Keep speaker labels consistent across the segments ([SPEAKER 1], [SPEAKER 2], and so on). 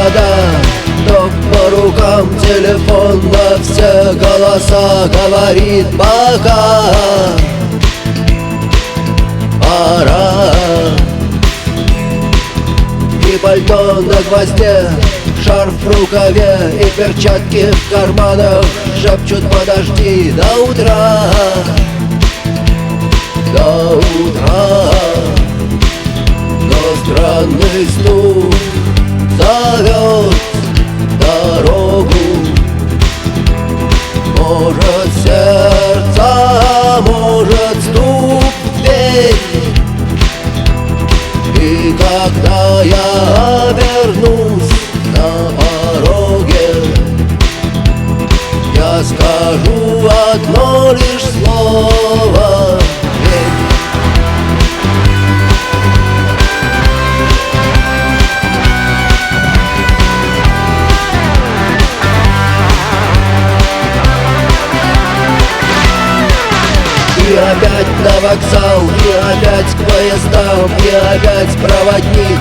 [SPEAKER 1] провода, ток по рукам, телефон на все голоса говорит пока. Пора. И пальто на гвозде, шарф в рукаве и перчатки в карманах шепчут подожди до утра. До утра. Но странный стук зовет дорогу. Может сердце, может стук в дверь. И когда я обернусь на пороге, я скажу одно лишь слово: верь. И опять на вокзал, и опять к поездам, и опять проводник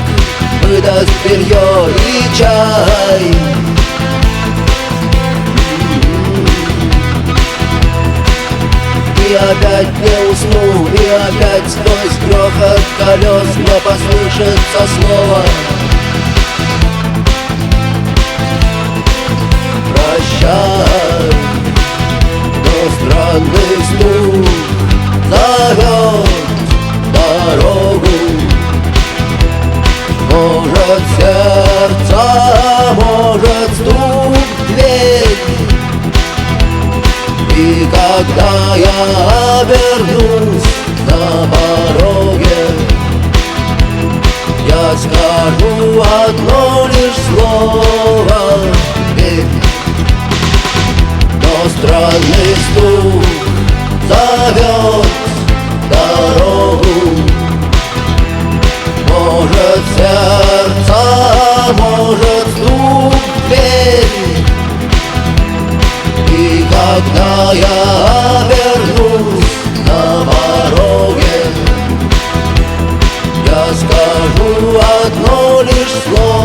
[SPEAKER 1] выдаст белье и чай. И опять не усну, и опять сквозь грохот колес мне послышится слово: прощай. Но странный стук зовет дорогу. Может сердце, может стук в дверь. И когда я обернусь на пороге, я скажу одно лишь слово: верь. Но странный стук зовет дорогу. Может сердце, может стук в дверь. И когда я обернусь на пороге, я скажу одно лишь слово: